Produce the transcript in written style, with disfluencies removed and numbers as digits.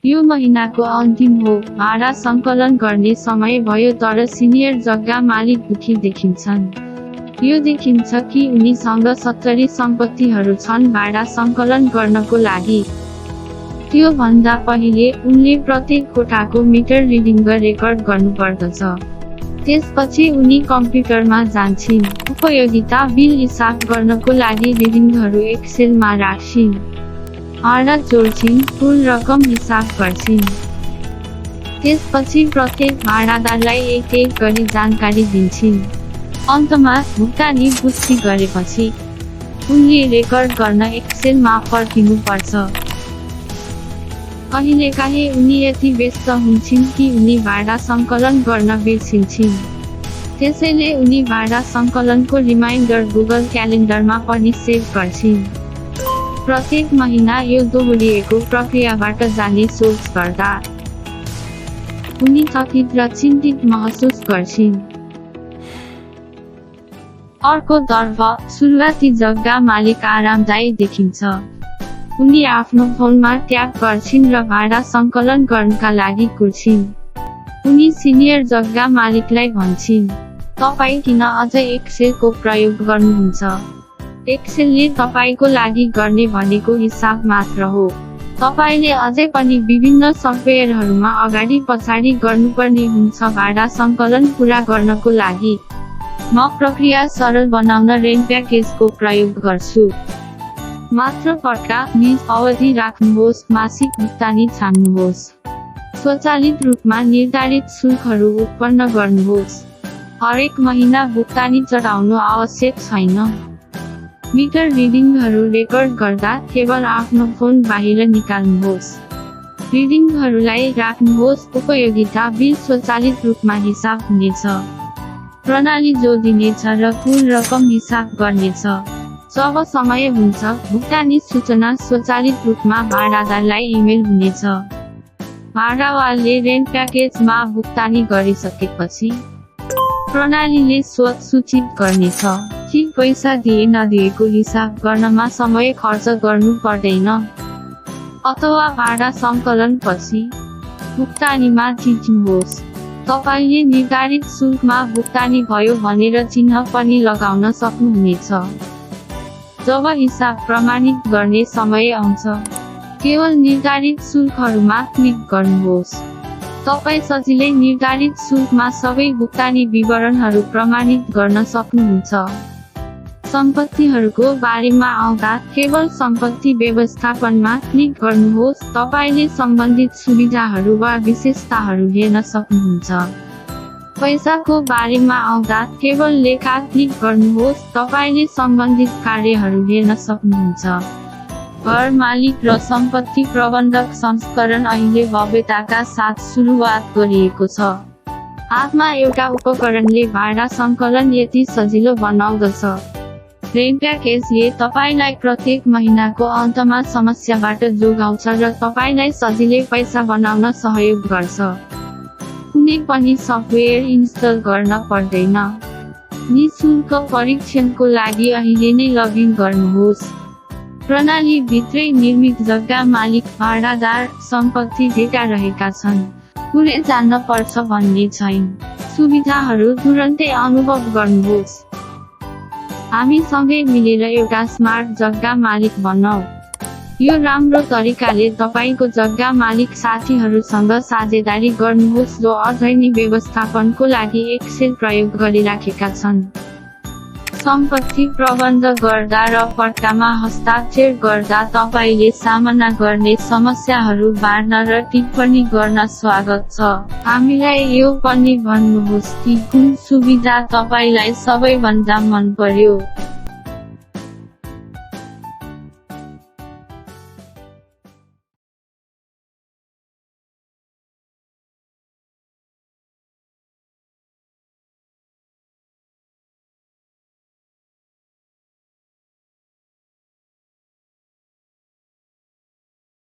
यो महिनाको अन्तिम हो। भाडा सङ्कलन गर्ने समय भयो तर सिनियर जग्गा मालिक दुखी देखिन्छन्। यो देखिन्छ कि उनीसँग 70 सम्पत्तिहरू छन् भाडा सङ्कलन गर्नको लागि। त्यो भन्दा पहिले उनले प्रत्येक कोठाको मिटर रिडिङ रेकर्ड गर्नुपर्दछ। त्यसपछि उनी कम्प्युटरमा जान्छिन्। उपयोगिता बिल हिसाब गर्नको लागि रिडिङहरू एक्सेलमा राख्छिन्। भाडा जोड्छिन्, कुल रकम हिसाब गर्छिन्। त्यसपछि प्रत्येक भाडादारलाई एक गरी जानकारी दिन्छिन्। अन्तमा भुक्तानी पुष्टि गरेपछि उनले रेकर्ड गर्न एक्सेलमा फर्किनुपर्छ। कहिलेकाहीँ उनी यति व्यस्त हुन्छन् कि उनी भाडा सङ्कलन गर्न बिर्सिन्छन्। त्यसैले उनी भाडा सङ्कलनको रिमाइन्डर गुगल क्यालेन्डरमा पनि सेभ गर्छिन्। प्रत्येक महिना यो दोहोरिएको प्रक्रियाबाट जाने सोच गर्दा उनी थकित र चिन्तित महसुस गर्छिन्। अर्कोतर्फ सुरुवाती जग्गा मालिक आरामदायी देखिन्छ। उनी आफ्नो फोनमा ट्याप गर्छिन् र भाडा सङ्कलन गर्नका लागि कुर्छिन्। उनी सिनियर जग्गा मालिकलाई भन्छिन्, तपाईँ किन अझै एक्सेलको प्रयोग गर्नुहुन्छ? एक्सेलले तपाईको लागि गर्ने भनेको हिसाब मात्र हो। तपाईले अझै पनि विभिन्न सफ्टवेयरहरूमा अगाडि पछाडि गर्नुपर्ने हुन्छ भाडा सङ्कलन पूरा गर्नको लागि। म प्रक्रिया सरल बनाउन रेन्ट प्याकेजको प्रयोग गर्छु। मात्र पट्टा निज अवधि राख्नुहोस्, मासिक भुक्तानी छान्नुहोस्। स्वचालित रूपमा निर्धारित शुल्कहरू उत्पन्न गर्नुहोस्। हरेक महिना भुक्तानी चढाउनु आवश्यक छैन। मिटर रिडिङहरू रेकर्ड गर्दा केवल आफ्नो फोन बाहिर निकाल्नुहोस्। रिडिङहरूलाई राख्नुहोस्। उपयोगिता बिल स्वचालित रूपमा हिसाब हुनेछ। प्रणाली जोडिनेछ र कुल रकम हिसाब गर्नेछ। जब समय हुन्छ, भुक्तानी सूचना स्वचालित रूपमा भाडादारलाई इमेल हुनेछ। भाडावालले रेन्ट प्याकेजमा भुक्तानी गरिसकेपछि प्रणालीले स्वत सूचित गर्नेछ कि पैसा दिए नदिएको हिसाब गर्नमा समय खर्च गर्नु पर्दैन। अथवा भाडा सङ्कलन पछि भुक्तानीमा थिच्नुहोस्। तपाईले निर्धारित शुल्कमा भुक्तानी भयो भनेर चिन्ह पनि लगाउन सक्नुहुनेछ। जब हिसाब प्रमाणित गर्ने समय आउँछ, केवल निर्धारित शुल्कहरूमा क्लिक गर्नुहोस्। तपाईँ सजिलै निर्धारित शुल्कमा सबै भुक्तानी विवरणहरू प्रमाणित गर्न सक्नुहुन्छ। सम्पत्तिहरूको बारेमा आउँदा केवल सम्पत्ति व्यवस्थापनमा क्लिक गर्नुहोस्। तपाईले सम्बन्धित सुविधाहरू वा विशेषताहरू हेर्न सक्नुहुन्छ। पैसाको बारेमा आउँदा केवल लेखा क्लिक गर्नुहोस्। तपाईले सम्बन्धित कार्यहरू हेर्न सक्नुहुन्छ। घर मालिक र सम्पत्ति प्रबन्धक संस्करण अहिले भव्यताका साथ सुरुवात गरिएको छ। हातमा एउटा उपकरणले भाडा सङ्कलन यति सजिलो बनाउँदछ। रेन्ट प्याकेजले तपाईलाई प्रत्येक महिनाको अन्तमा समस्याबाट जोगाउँछ र तपाईलाई सजिलै पैसा बनाउन सहयोग गर्छ। कुनै पनि सफ्टवेयर इन्स्टल गर्न पर्दैन। निःशुल्क परीक्षणको लागि अहिले नै लगइन गर्नुहोस्। प्रणाली भित्रै निर्मित जग्गा मालिक, भाडादार, सम्पत्ति डेटा रहेका छन्। कुनै जान्न पर्छ भन्ने छैन। सुविधाहरू तुरन्तै अनुभव गर्नुहोस्। हामी सँगै मिलेर एउटा स्मार्ट जग्गा मालिक बनौँ। यो राम्रो तरिकाले तपाईको जग्गा मालिक साथीहरूसँग साझेदारी गर्नुहोस् जो अझै नै व्यवस्थापनको लागि एक्सेल प्रयोग गरिराखेका छन्। सम्पत्ति प्रबन्ध गर्दा र पट्टामा हस्ताक्षर गर्दा तपाईले सामना गर्ने समस्याहरू बाँड्न र टिप्पणी गर्न स्वागत छ। हामीलाई यो पनि भन्नुहोस् कि कुन सुविधा तपाईलाई सबैभन्दा मन पर्यो।